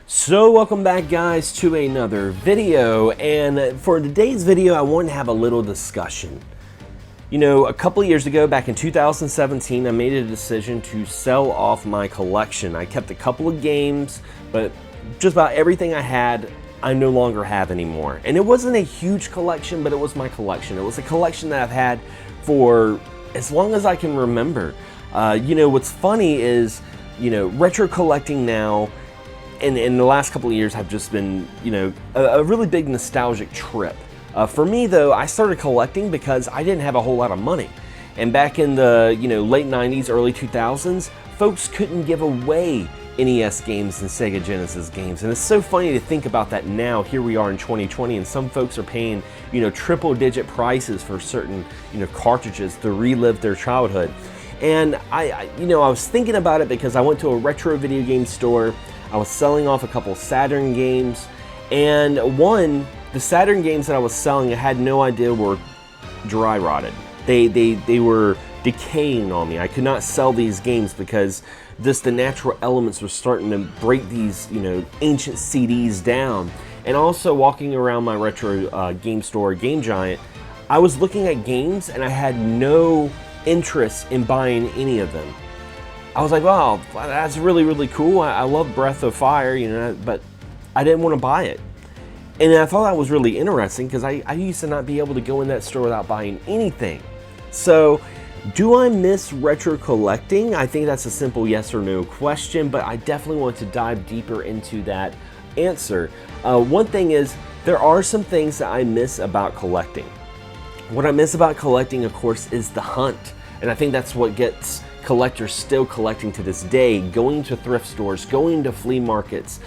So welcome back guys to another video, and for today's video I want to have a little discussion. You know, a couple of years ago, back in 2017, I made a decision to sell off my collection. I kept a couple of games, but just about everything I had, I no longer have anymore. And it wasn't a huge collection, but it was my collection. It was a collection that I've had for as long as I can remember. You know, what's funny is, you know, retro collecting now, and in the last couple of years have just been, you know, a really big nostalgic trip. For me though, I started collecting because I didn't have a whole lot of money. And back in the, you know, late 90s, early 2000s, folks couldn't give away NES games and Sega Genesis games. And it's so funny to think about that now. Here we are in 2020 and some folks are paying, you know, triple-digit prices for certain, you know, cartridges to relive their childhood. And I was thinking about it because I went to a retro video game store. I was selling off a couple Saturn games, and the Saturn games that I was selling, I had no idea were dry rotted. They were decaying on me. I could not sell these games because just the natural elements were starting to break these, you know, ancient CDs down. And also walking around my retro game store, Game Giant, I was looking at games and I had no interest in buying any of them. I was like, wow, that's really, really cool. I love Breath of Fire, you know, but I didn't want to buy it. And I thought that was really interesting because I used to not be able to go in that store without buying anything. So, do I miss retro collecting? I think that's a simple yes or no question, but I definitely want to dive deeper into that answer. One thing is, there are some things that I miss about collecting. What I miss about collecting, of course, is the hunt. And I think that's what gets collectors still collecting to this day, going to thrift stores, going to flea markets,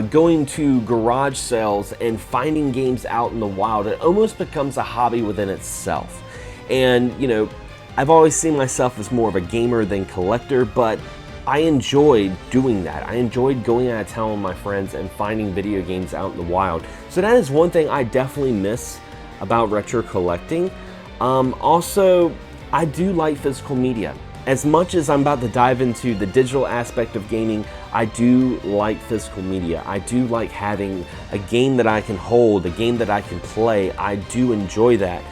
going to garage sales and finding games out in the wild. It almost becomes a hobby within itself. And, you know, I've always seen myself as more of a gamer than collector, but I enjoyed doing that. I enjoyed going out of town with my friends and finding video games out in the wild. So that is one thing I definitely miss about retro collecting. Also, I do like physical media. As much as I'm about to dive into the digital aspect of gaming, I do like physical media. I do like having a game that I can hold, a game that I can play. I do enjoy that.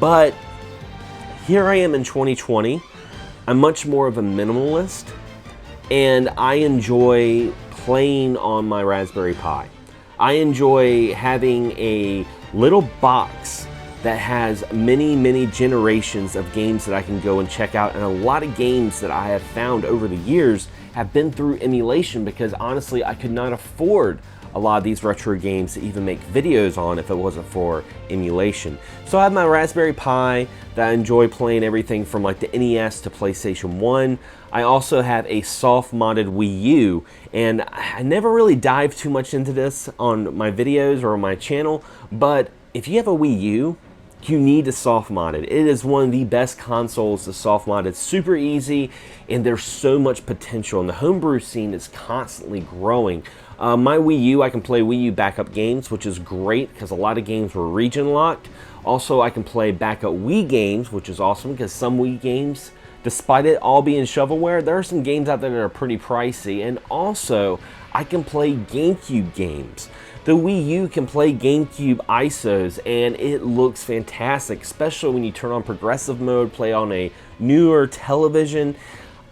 But here I am in 2020. I'm much more of a minimalist, and I enjoy playing on my Raspberry Pi. I enjoy having a little box that has many generations of games that I can go and check out, and a lot of games that I have found over the years have been through emulation because honestly I could not afford a lot of these retro games to even make videos on if it wasn't for emulation. So I have my Raspberry Pi that I enjoy playing everything from like the NES to PlayStation 1. I also have a soft modded Wii U, and I never really dive too much into this on my videos or on my channel, but if you have a Wii U, you need to soft mod it. It is one of the best consoles to soft mod. It's super easy and there's so much potential, and the homebrew scene is constantly growing. My Wii U, I can play Wii U backup games, which is great because a lot of games were region locked. Also, I can play backup Wii games, which is awesome because some Wii games, despite it all being shovelware, there are some games out there that are pretty pricey. And also, I can play GameCube games. The Wii U can play GameCube ISOs and it looks fantastic, especially when you turn on progressive mode, play on a newer television,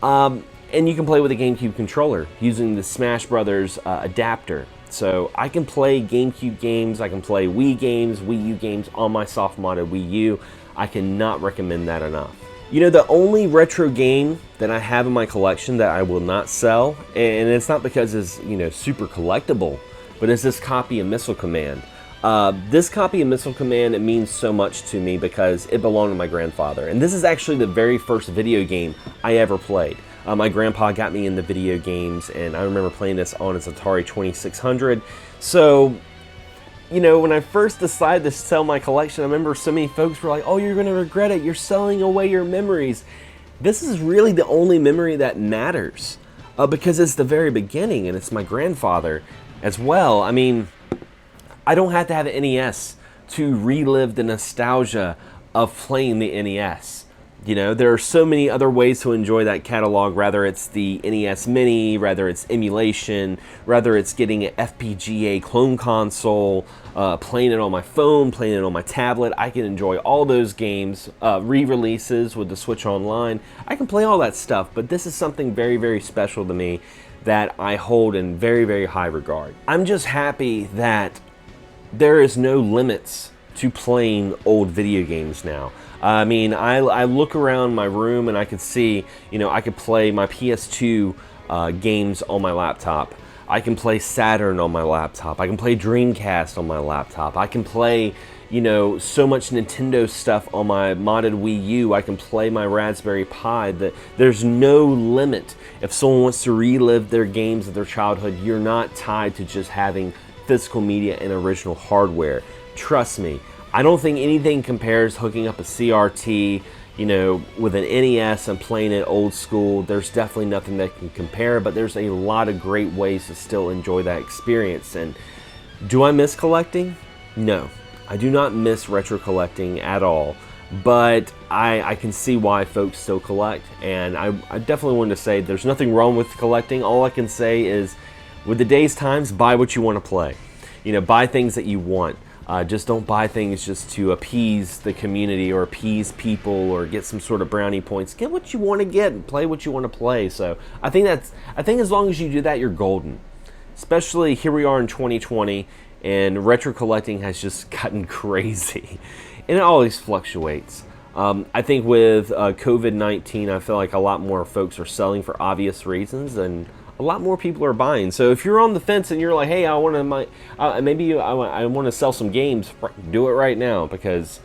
and you can play with a GameCube controller using the Smash Brothers adapter. So I can play GameCube games, I can play Wii games, Wii U games on my soft modded Wii U. I cannot recommend that enough. You know, the only retro game that I have in my collection that I will not sell, and it's not because it's, you know, super collectible, but it's this copy of Missile Command. This copy of Missile Command, it means so much to me because it belonged to my grandfather. And this is actually the very first video game I ever played. My grandpa got me into video games, and I remember playing this on his Atari 2600. So, you know, when I first decided to sell my collection, I remember so many folks were like, oh, you're gonna regret it, you're selling away your memories. This is really the only memory that matters because it's the very beginning and it's my grandfather as well. I mean, I don't have to have an NES to relive the nostalgia of playing the NES. You know, there are so many other ways to enjoy that catalog, whether it's the NES Mini, whether it's emulation, whether it's getting an FPGA clone console, playing it on my phone, playing it on my tablet. I can enjoy all those games, re-releases with the Switch Online. I can play all that stuff, but this is something very, very special to me that I hold in very, very high regard. I'm just happy that there is no limits to playing old video games now. I mean, I look around my room and I could see, you know, I could play my PS2 games on my laptop. I can play Saturn on my laptop. I can play Dreamcast on my laptop. I can play, you know, so much Nintendo stuff on my modded Wii U. I can play my Raspberry Pi. There's no limit. If someone wants to relive their games of their childhood, you're not tied to just having physical media and original hardware. Trust me, I don't think anything compares hooking up a CRT, you know, with an NES and playing it old school. There's definitely nothing that can compare, but there's a lot of great ways to still enjoy that experience. And do I miss collecting? No, I do not miss retro collecting at all, but I can see why folks still collect. And I definitely wanted to say there's nothing wrong with collecting. All I can say is, with the day's times, buy what you want to play. You know, buy things that you want. Just don't buy things just to appease the community or appease people or get some sort of brownie points. Get what you want to get and play what you want to play. So I think as long as you do that, you're golden. Especially here we are in 2020, and retro collecting has just gotten crazy, and it always fluctuates. I think with COVID-19, I feel like a lot more folks are selling for obvious reasons, and a lot more people are buying. So if you're on the fence and you're like, hey, I want to sell some games, do it right now, because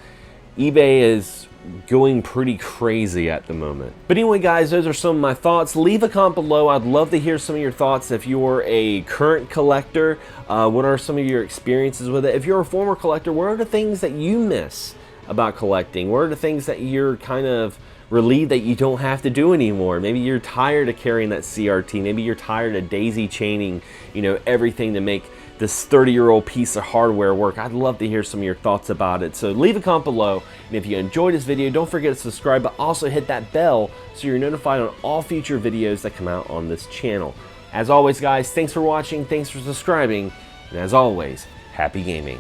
eBay is going pretty crazy at the moment. But anyway, guys, those are some of my thoughts. Leave a comment below. I'd love to hear some of your thoughts. If you're a current collector, what are some of your experiences with it? If you're a former collector, what are the things that you miss about collecting? What are the things that you're kind of relieved that you don't have to do anymore? Maybe you're tired of carrying that CRT. Maybe you're tired of daisy chaining, you know, everything to make this 30-year-old piece of hardware work. I'd love to hear some of your thoughts about it. So leave a comment below. And if you enjoyed this video, don't forget to subscribe, but also hit that bell so you're notified on all future videos that come out on this channel. As always, guys, thanks for watching. Thanks for subscribing. And as always, happy gaming.